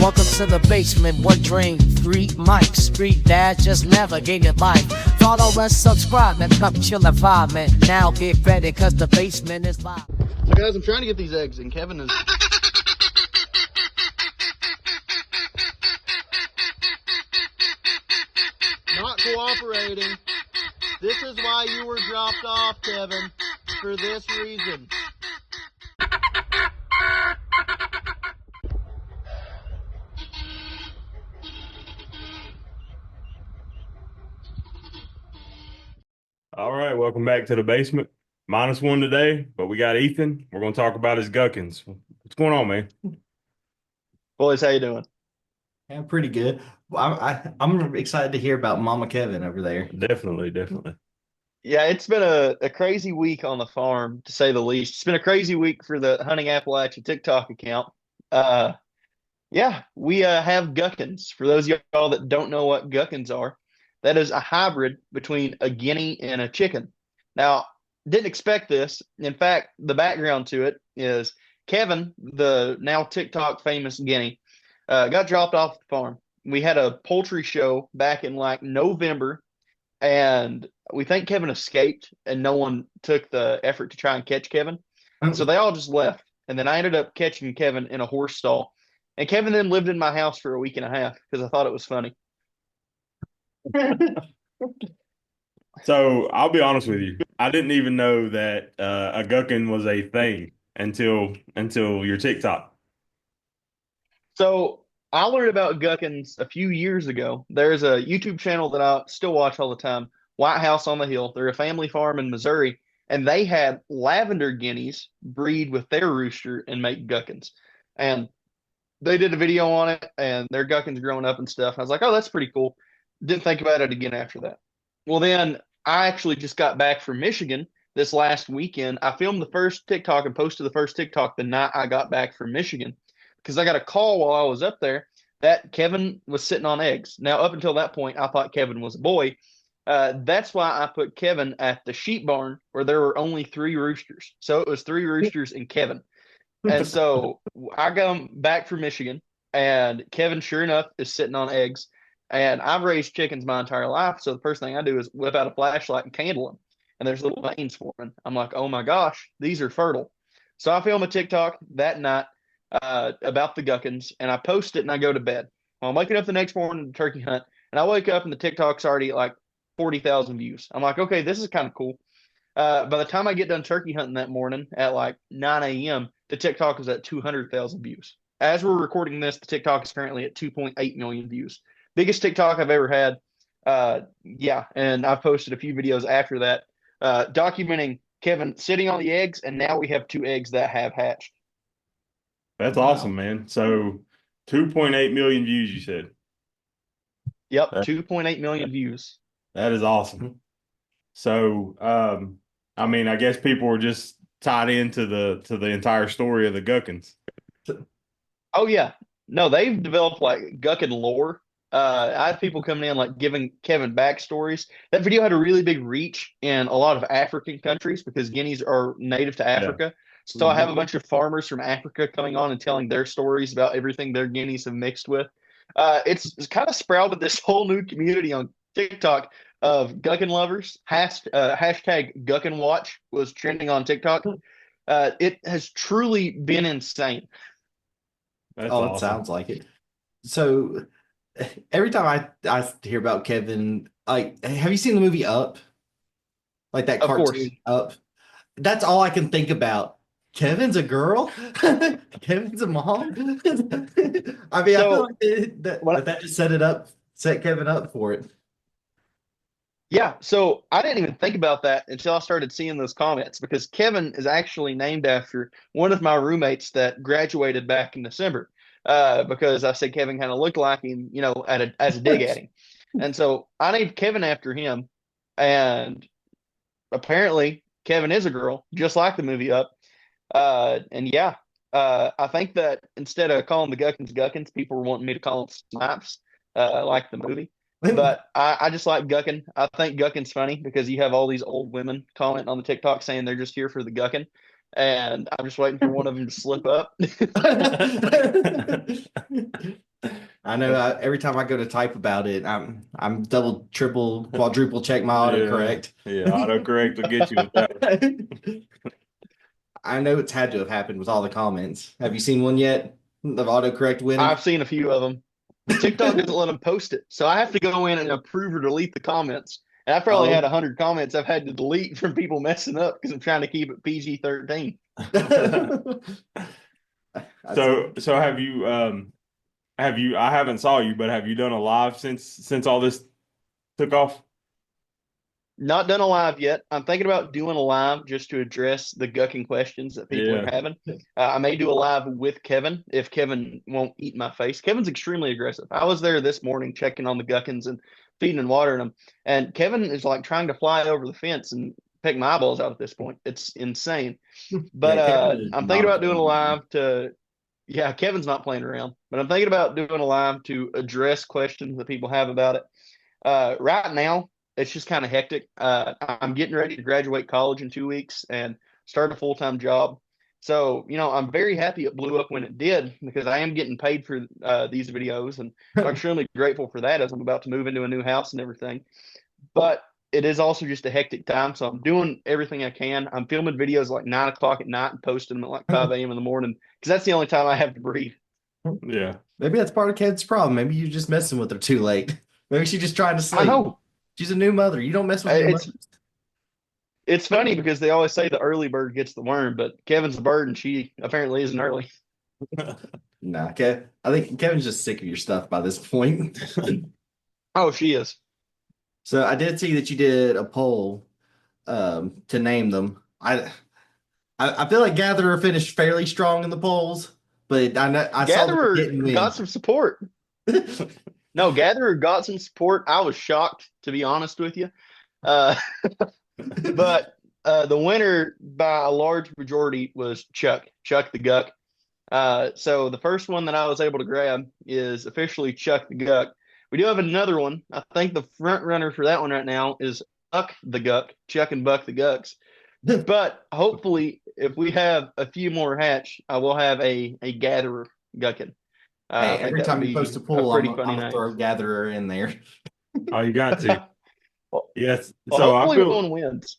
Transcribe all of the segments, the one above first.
Welcome to the basement, one dream, 3 mics, street dash, just navigated life. Follow and subscribe, man, come chill and vibe, man. Now get ready, cause the basement is live. So guys, I'm trying to get these eggs, and Kevin is... not cooperating. This is why you were dropped off, Kevin, for this reason. All right, welcome back to the basement. -1 today, but we got Ethan. We're going to talk about his guckins. What's going on, man? Boys, how you doing? Yeah, pretty good. I'm excited to hear about Mama Kevin over there. Definitely. Yeah, it's been a crazy week on the farm, to say the least. It's been a crazy week for the Hunting Appalachia TikTok account. Yeah, we have guckins. For those of y'all that don't know what guckins are, that is a hybrid between a guinea and a chicken. Now, didn't expect this. In fact, the background to it is Kevin, the now TikTok famous guinea, got dropped off the farm. We had a poultry show back in like November, and we think Kevin escaped, and no one took the effort to try and catch Kevin. So they all just left. And then I ended up catching Kevin in a horse stall. And Kevin then lived in my house for a week and a half because I thought it was funny. So I'll be honest with you. I didn't even know that a guckin was a thing until your TikTok. So I learned about guckins a few years ago. There's a YouTube channel that I still watch all the time, White House on the Hill. They're a family farm in Missouri, and they had lavender guineas breed with their rooster and make guckins. And they did a video on it, and their guckins growing up and stuff. I was like, oh, that's pretty cool. Didn't think about it again after that. Well, then I actually just got back from Michigan this last weekend. I filmed the first TikTok and posted the first TikTok the night I got back from Michigan because I got a call while I was up there that Kevin was sitting on eggs. Now, up until that point, I thought Kevin was a boy. That's why I put Kevin at the sheep barn where there were only 3 roosters. So it was 3 roosters and Kevin. And so I come back from Michigan, and Kevin, sure enough, is sitting on eggs. And I've raised chickens my entire life. So the first thing I do is whip out a flashlight and candle them. And there's little veins forming. I'm like, oh my gosh, these are fertile. So I film a TikTok that night about the guckins, and I post it and I go to bed. Well, I'm waking up the next morning to turkey hunt, and I wake up and the TikTok's already at like 40,000 views. I'm like, okay, this is kind of cool. By the time I get done turkey hunting that morning at like 9 a.m., the TikTok is at 200,000 views. As we're recording this, the TikTok is currently at 2.8 million views. Biggest TikTok I've ever had. Yeah, and I've posted a few videos after that documenting Kevin sitting on the eggs, and now we have 2 eggs that have hatched. That's awesome, man. So 2.8 million views, you said? Yep, 2.8 million views. That is awesome. So, I mean, I guess people were just tied into the entire story of the guckins. Oh yeah, no, they've developed like guckin lore. I had people coming in like giving Kevin backstories. That video had a really big reach in a lot of African countries because guineas are native to Africa. Yeah. So I have a bunch of farmers from Africa coming on and telling their stories about everything their guineas have mixed with. It's kind of sprouted this whole new community on TikTok of guckin lovers. Hashtag guckin watch was trending on TikTok. It has truly been insane. That's awesome. It sounds like it. So every time I hear about Kevin, like, have you seen the movie Up? Like that cartoon Up? That's all I can think about. Kevin's a girl? Kevin's a mom? I mean, I feel like that just set Kevin up for it. Yeah, so I didn't even think about that until I started seeing those comments because Kevin is actually named after one of my roommates that graduated back in December because I said Kevin kind of looked like him, you know, as a dig at him. And so I named Kevin after him, and apparently Kevin is a girl, just like the movie Up. And yeah, I think that instead of calling the Guckins, people were wanting me to call them Snipes, like the movie. But I just like gucking. I think gucking's funny because you have all these old women commenting on the TikTok saying they're just here for the gucking. and I'm just waiting for one of them to slip up. I know every time I go to type about it, I'm double, triple, quadruple check my autocorrect. Yeah, autocorrect will get you with that. I know it's had to have happened with all the comments. Have you seen one yet of autocorrect winning? I've seen a few of them. TikTok doesn't let them post it, so I have to go in and approve or delete the comments. And I've probably had 100 comments I've had to delete from people messing up because I'm trying to keep it PG-13. So have you I haven't saw you, but have you done a live since all this took off? Not done a live yet. I'm thinking about doing a live just to address the gucking questions that people are having. I may do a live with Kevin if Kevin won't eat my face. Kevin's extremely aggressive. I was there this morning checking on the guckins and feeding and watering them, and Kevin is like trying to fly over the fence and peck my eyeballs out at this point. It's insane. But I'm thinking about doing a live to yeah, Kevin's not playing around, but I'm thinking about doing a live to address questions that people have about it. Right now, it's just kind of hectic. I'm getting ready to graduate college in 2 weeks and start a full-time job. So, I'm very happy it blew up when it did because I am getting paid for these videos, and I'm extremely grateful for that as I'm about to move into a new house and everything. But it is also just a hectic time, so I'm doing everything I can. I'm filming videos like 9 o'clock at night and posting them at like 5 a.m. in the morning because that's the only time I have to breathe. Yeah. Maybe that's part of Ked's problem. Maybe you're just messing with her too late. Maybe she's just trying to sleep. I know. She's a new mother. You don't mess with new mothers. It's funny because they always say the early bird gets the worm, but Kevin's a bird and she apparently isn't early. Nah, I think Kevin's just sick of your stuff by this point. Oh, she is. So I did see that you did a poll to name them. I feel like Gatherer finished fairly strong in the polls, but I saw Gatherer got some support. No, Gatherer got some support. I was shocked, to be honest with you. But the winner by a large majority was Chuck the Guck. So the first one that I was able to grab is officially Chuck the Guck. We do have another one. I think the front runner for that one right now is Buck the Guck, Chuck and Buck the Gucks. But hopefully, if we have a few more hatch, I will have a Gatherer Gucking. Hey, every time you post a pool, I'm gonna throw Gatherer in there. Oh, you got to. Yes. Well, So hopefully one wins.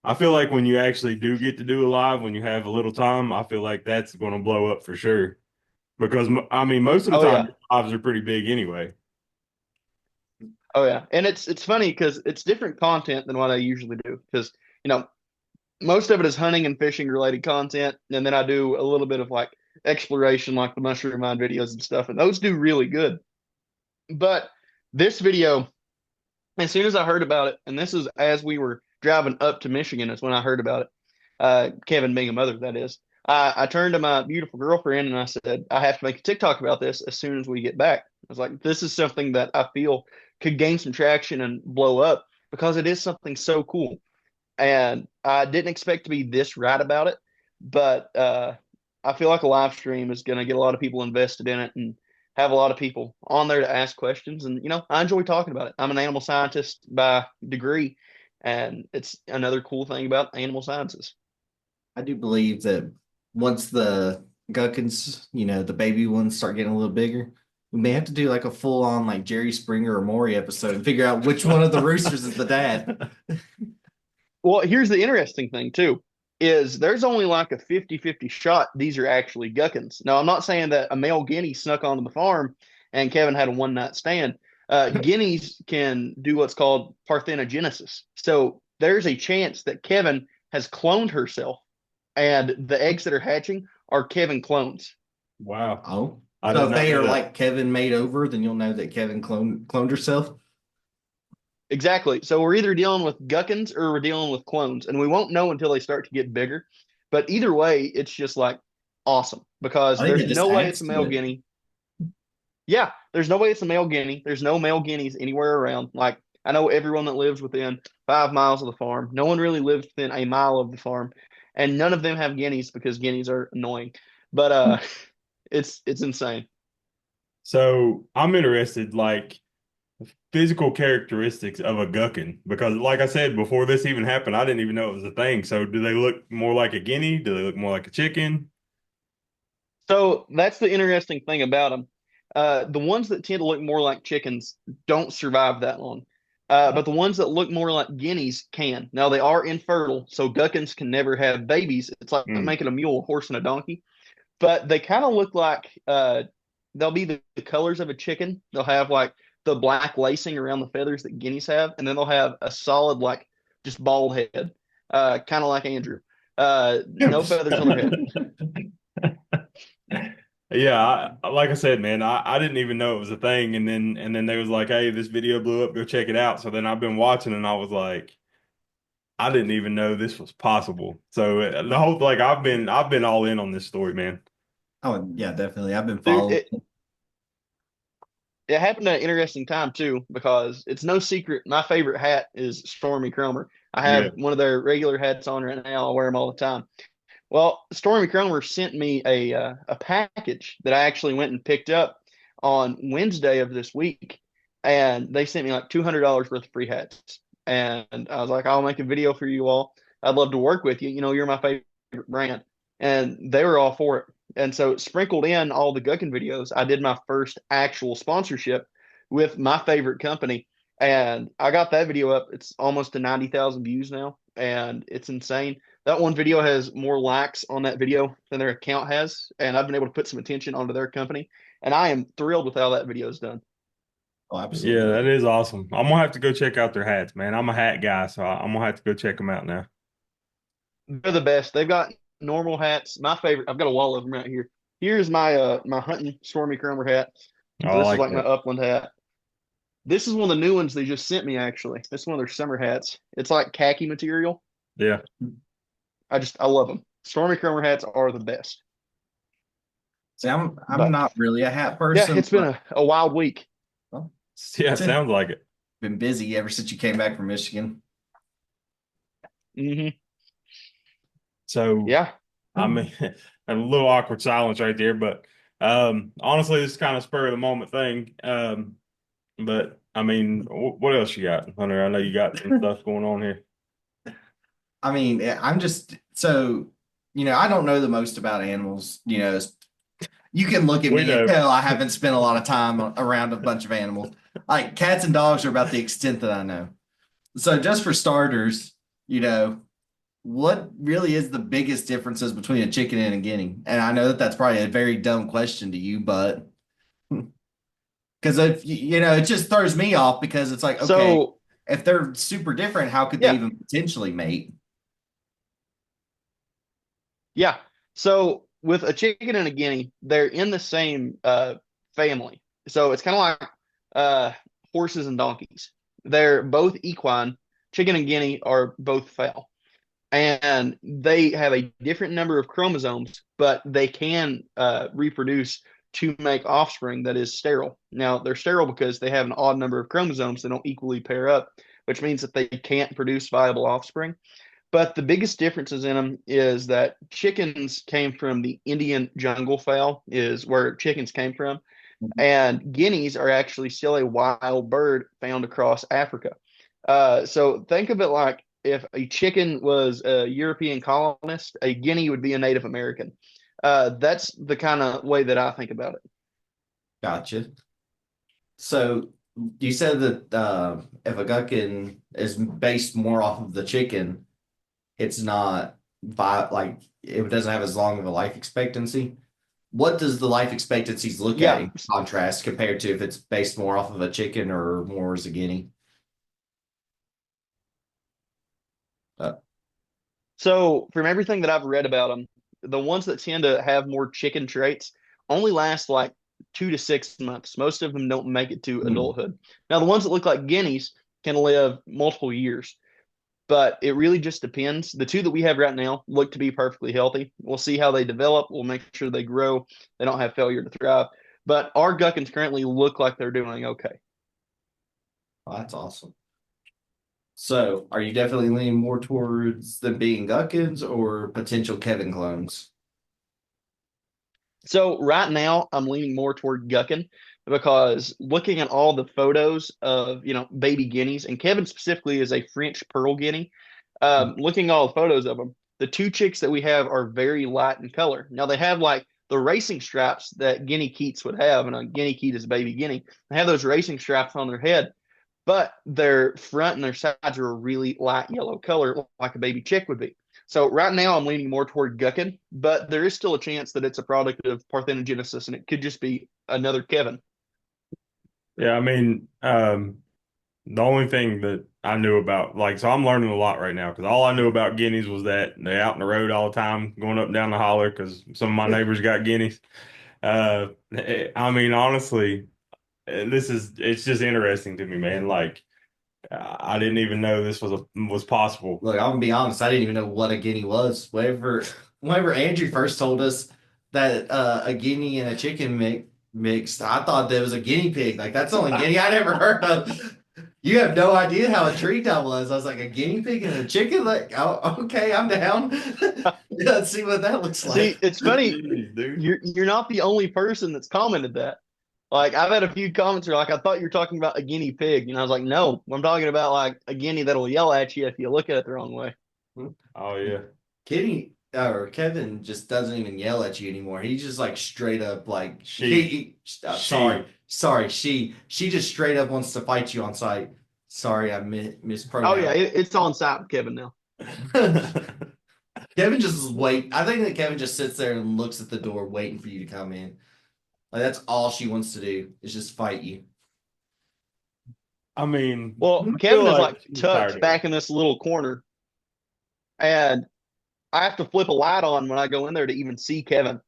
I feel like when you actually do get to do a live, when you have a little time, I feel like that's going to blow up for sure. Because I mean, most of the time, lives are pretty big anyway. Oh yeah, and it's funny because it's different content than what I usually do. Because most of it is hunting and fishing related content, and then I do a little bit of like exploration, like the mushroom mine videos and stuff, and those do really good. But this video, as soon as I heard about it, and this is as we were driving up to Michigan, is when I heard about it. Kevin being a mother, that is. I turned to my beautiful girlfriend and I said, I have to make a TikTok about this as soon as we get back. I was like, this is something that I feel could gain some traction and blow up because it is something so cool. And I didn't expect to be this right about it, but I feel like a live stream is going to get a lot of people invested in it and have a lot of people on there to ask questions. And, I enjoy talking about it. I'm an animal scientist by degree, and it's another cool thing about animal sciences. I do believe that once the guckins, the baby ones start getting a little bigger, we may have to do like a full on like Jerry Springer or Maury episode and figure out which one of the roosters is the dad. Well, here's the interesting thing too, is there's only like a 50-50 shot these are actually guckins. Now, I'm not saying that a male guinea snuck onto the farm and Kevin had a one-night stand. Guineas can do what's called parthenogenesis. So there's a chance that Kevin has cloned herself and the eggs that are hatching are Kevin clones. Wow. Oh. So if they are like Kevin made over, then you'll know that Kevin cloned herself? Exactly. So we're either dealing with guckins or we're dealing with clones, and we won't know until they start to get bigger. But either way, it's just like awesome because there's no way it's a male guinea. Yeah, there's no way it's a male guinea. There's no male guineas anywhere around. Like I know everyone that lives within 5 miles of the farm. No one really lives within a mile of the farm, and none of them have guineas because guineas are annoying. But it's insane. So I'm interested, like, physical characteristics of a Gucking? Because, like I said, before this even happened, I didn't even know it was a thing. So, do they look more like a guinea? Do they look more like a chicken? So that's the interesting thing about them. The ones that tend to look more like chickens don't survive that long. But the ones that look more like guineas can. Now they are infertile, so Guckins can never have babies. It's like Mm. making a mule, a horse, and a donkey. But they kind of look like they'll be the colors of a chicken. They'll have like the black lacing around the feathers that guineas have, and then they'll have a solid like just bald head, kind of like Andrew. No feathers on their head. Yeah, like I said, man, I didn't even know it was a thing, and then they was like, "Hey, this video blew up. Go check it out." So then I've been watching, and I was like, I didn't even know this was possible. So the whole like I've been all in on this story, man. Oh yeah, definitely. I've been Dude, following. it happened at an interesting time too, because it's no secret my favorite hat is Stormy Cromer. I Yeah. have one of their regular hats on right now. I wear them all the time. Well, Stormy Cromer sent me a package that I actually went and picked up on Wednesday of this week, and they sent me like $200 worth of free hats. And I was like, I'll make a video for you all. I'd love to work with you. You know, you're my favorite brand, and they were all for it. And so, sprinkled in all the Gucking videos, I did my first actual sponsorship with my favorite company, and I got that video up. It's almost to 90,000 views now, and it's insane. That one video has more likes on that video than their account has, and I've been able to put some attention onto their company, and I am thrilled with how that video is done. Oh, Yeah, absolutely. that is awesome. I'm gonna have to go check out their hats, man. I'm a hat guy, so I'm gonna have to go check them out now. They're the best. They've got normal hats. My favorite, I've got a wall of them right here. Here's my hunting Stormy Cromer hat. Oh, So I this is like like my that. upland hat. This is one of the new ones they just sent me actually. This is one of their summer hats. It's like khaki material. Yeah. I love them. Stormy Cromer hats are the best. See, I'm But not really a hat yeah, person, it's been but a wild week. well, Yeah, sounds like it. been busy ever since you came back from Michigan. Hmm. So Yeah. I mean, a little awkward silence right there, but honestly, this is kind of spur of the moment thing. But I mean, what else you got, Hunter? I know you got some stuff going on here. I mean, I'm just so I don't know the most about animals. You can look at We me and know. tell I haven't spent a lot of time around a bunch of animals. Like cats and dogs are about the extent that I know. So just for starters, what really is the biggest differences between a chicken and a guinea? And I know that that's probably a very dumb question to you, but because if it just throws me off because it's like, okay, So if they're super different, how could they yeah, even potentially mate? yeah. So with a chicken and a guinea, they're in the same family. So it's kind of like horses and donkeys. They're both equine. Chicken and guinea are both fowl, and they have a different number of chromosomes, but they can reproduce to make offspring that is sterile. Now they're sterile because they have an odd number of chromosomes that don't equally pair up, which means that they can't produce viable offspring. But the biggest differences in them is that chickens came from the Indian jungle fowl, is where chickens came from. And guineas are actually still a wild bird found across Africa. So think of it like if a chicken was a European colonist, a guinea would be a Native American. That's the kind of way that I think about it. Gotcha. So you said that if a gherkin is based more off of the chicken, it's not like it doesn't have as long of a life expectancy. What does the life expectancies look at Yeah. in contrast compared to if it's based more off of a chicken or more as a guinea? Uh, So from everything that I've read about them, the ones that tend to have more chicken traits only last like 2 to 6 months. Most of them don't make it to hmm. adulthood. Now, the ones that look like guineas can live multiple years, but it really just depends. The two that we have right now look to be perfectly healthy. We'll see how they develop. We'll make sure they grow. They don't have failure to thrive. But our Guckins currently look like they're doing okay. Oh, that's awesome. So, are you definitely leaning more towards them being Guckins or potential Kevin clones? So right now, I'm leaning more toward Guckin because looking at all the photos of, baby guineas, and Kevin specifically is a French pearl guinea. Looking at all the photos of them, the two chicks that we have are very light in color. Now they have like the racing straps that guinea keats would have, and a guinea keat is a baby guinea. They have those racing straps on their head, but their front and their sides are a really light yellow color, like a baby chick would be. So right now I'm leaning more toward Gucking, but there is still a chance that it's a product of parthenogenesis, and it could just be another Kevin. Yeah, I mean, the only thing that I knew about, like, so I'm learning a lot right now because all I knew about guineas was that they're out in the road all the time, going up and down the holler because some of my neighbors got guineas. I mean, honestly, it's just interesting to me, man. Like, I didn't even know this was possible. Look, I'm gonna be honest. I didn't even know what a guinea was. Whenever Andrew first told us that a guinea and a chicken mixed, I thought that was a guinea pig. Like that's the only guinea I'd ever heard of. You have no idea how intrigued I was. I was like, a guinea pig and a chicken? Like, oh, okay, I'm down. Let's see what that looks like. See, it's funny. You're not the only person that's commented that. Like, I've had a few comments where like, I thought you were talking about a guinea pig. And I was like, no, I'm talking about like a guinea that'll yell at you if you look at it the wrong way. Oh, yeah. Kevin just doesn't even yell at you anymore. He's just like straight up like sorry, she just straight up wants to fight you on sight. Sorry, I mispronounced. Oh yeah, it's on site with Kevin now. Kevin just wait. I think that Kevin just sits there and looks at the door waiting for you to come in. Like that's all she wants to do is just fight you. I mean, well, Kevin is like tucked back in this little corner, and I have to flip a light on when I go in there to even see Kevin.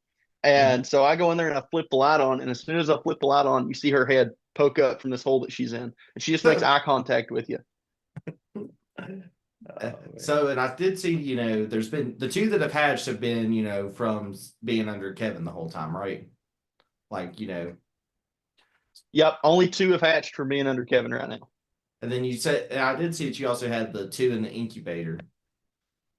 And so I go in there and I flip the light on, and as soon as I flip the light on, you see her head poke up from this hole that she's in, and she just makes eye contact with you. So, and I did see, there's been the two that have hatched have been, from being under Kevin the whole time, right? Like, Yep, only two have hatched from being under Kevin right now. And then you said, and I did see that you also had the two in the incubator.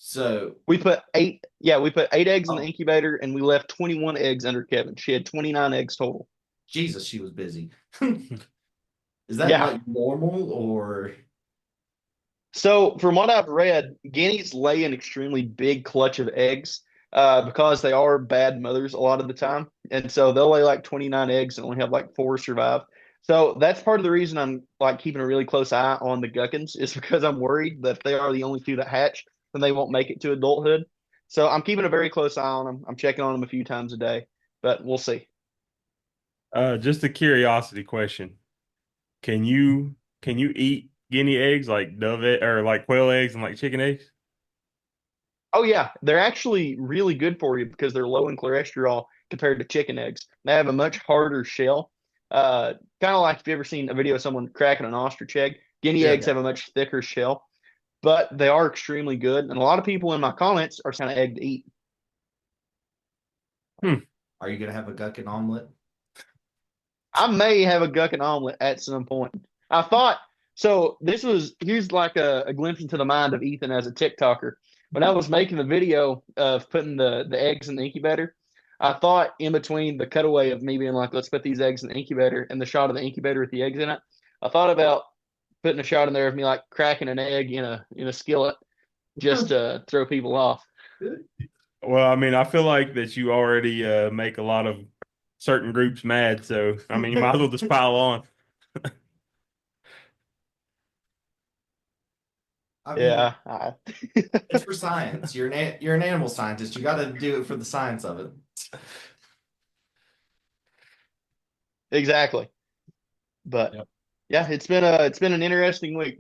So we put 8 eggs in the incubator, and we left 21 eggs under Kevin. She had 29 eggs total. Jesus, she was busy. Is that like normal or? So from what I've read, guineas lay an extremely big clutch of eggs because they are bad mothers a lot of the time. And so they'll lay like 29 eggs and only have like 4 survive. So that's part of the reason I'm like keeping a really close eye on the Guckins, is because I'm worried that if they are the only two that hatch, then they won't make it to adulthood. So I'm keeping a very close eye on them. I'm checking on them a few times a day, but we'll see. Just a curiosity question. Can you eat guinea eggs like or like quail eggs and like chicken eggs? Oh yeah, they're actually really good for you because they're low in cholesterol compared to chicken eggs. They have a much harder shell. Kind of like if you ever seen a video of someone cracking an ostrich egg, guinea eggs have a much thicker shell, but they are extremely good. And a lot of people in my comments are kind of egg to eat. Are you gonna have a Gucking omelet? I may have a Gucking omelet at some point. I thought so. Here's like a glimpse into the mind of Ethan as a TikToker. When I was making the video of putting the eggs in the incubator, I thought in between the cutaway of me being like, let's put these eggs in the incubator, and the shot of the incubator with the eggs in it, I thought about putting a shot in there of me like cracking an egg in a skillet just to throw people off. Well, I mean, I feel like that you already make a lot of certain groups mad, so I mean, you might as well just pile on. Yeah, it's for science. You're an animal scientist. You got to do it for the science of it. Exactly. But yeah, it's been an interesting week.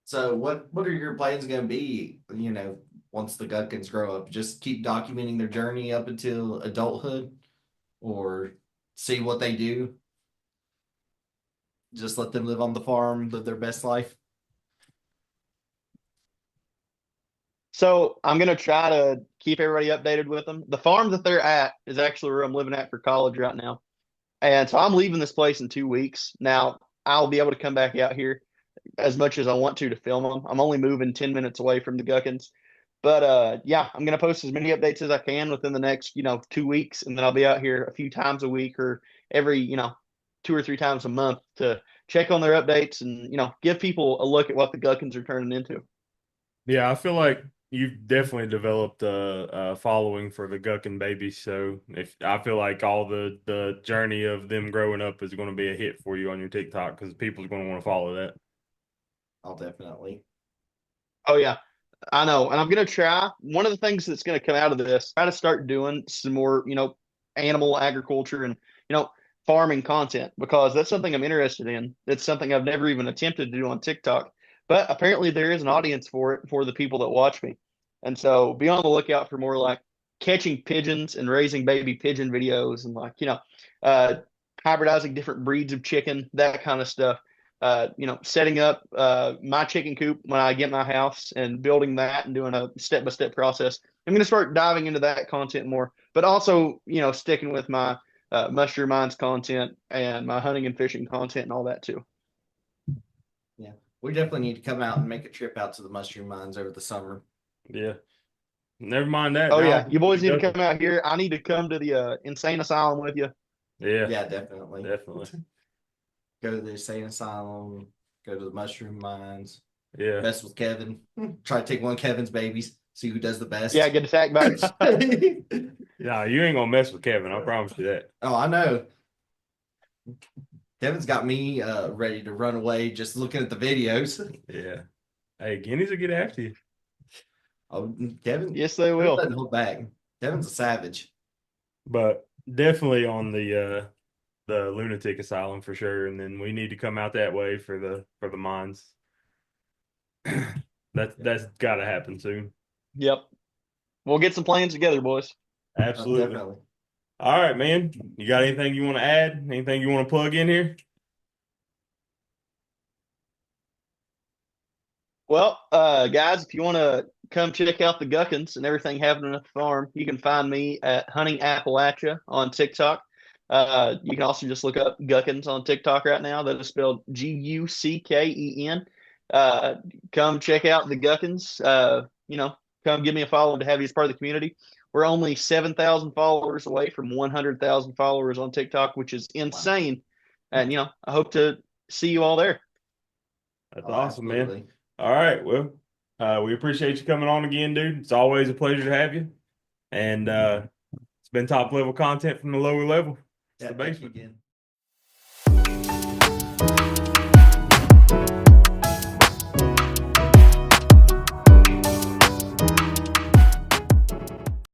So what are your plans going to be? Once the Gutkins grow up, just keep documenting their journey up until adulthood, or see what they do. Just let them live on the farm, live their best life. So I'm going to try to keep everybody updated with them. The farm that they're at is actually where I'm living at for college right now. And so I'm leaving this place in 2 weeks. Now I'll be able to come back out here as much as I want to film them. I'm only moving 10 minutes away from the Guckins. But yeah, I'm gonna post as many updates as I can within the next 2 weeks, and then I'll be out here a few times a week or every 2 or 3 times a month to check on their updates and give people a look at what the Guckins are turning into. Yeah, I feel like you've definitely developed a following for the Gucking babies. So if I feel like all the journey of them growing up is going to be a hit for you on your TikTok because people are going to want to follow that. I'll definitely. Oh yeah, I know, and I'm gonna try. One of the things that's gonna come out of this, try to start doing some more, animal agriculture and farming content because that's something I'm interested in. It's something I've never even attempted to do on TikTok, but apparently there is an audience for it for the people that watch me, and so be on the lookout for more like catching pigeons and raising baby pigeon videos and like uh, hybridizing different breeds of chicken, that kind of stuff. Setting up my chicken coop when I get my house and building that and doing a step by step process. I'm going to start diving into that content more, but also, sticking with my mushroom mines content and my hunting and fishing content and all that too. Yeah, we definitely need to come out and make a trip out to the mushroom mines over the summer. Yeah. Never mind that. Oh, yeah. You boys need to come out here. I need to come to the insane asylum with you. Yeah. Yeah, definitely. Definitely. Go to the insane asylum, go to the mushroom mines. Yeah. Mess with Kevin. Try to take one of Kevin's babies. See who does the best. Yeah, get attacked by Yeah, you ain't gonna mess with Kevin. I promise you that. Oh, I know. Kevin's got me ready to run away just looking at the videos. Yeah. Hey, guineas will get after you. Oh, Kevin. Yes, they will. Doesn't hold back. Kevin's a savage. But definitely on the lunatic asylum for sure. And then we need to come out that way for the mines. That's got to happen soon. Yep. We'll get some plans together, boys. Absolutely. Definitely. All right, man. You got anything you want to add? Anything you want to plug in here? Well, guys, if you want to come check out the Guckins and everything happening at the farm, you can find me at Hunting Appalachia on TikTok. You can also just look up Guckins on TikTok right now. That is spelled Gucken. Come check out the Guckins. Come give me a follow to have you as part of the community. We're only 7,000 followers away from 100,000 followers on TikTok, which is insane. Wow. And, I hope to see you all there. That's awesome, absolutely. Man. All right. Well, we appreciate you coming on again, dude. It's always a pleasure to have you. And it's been top level content from the lower level. It's the basement. Again.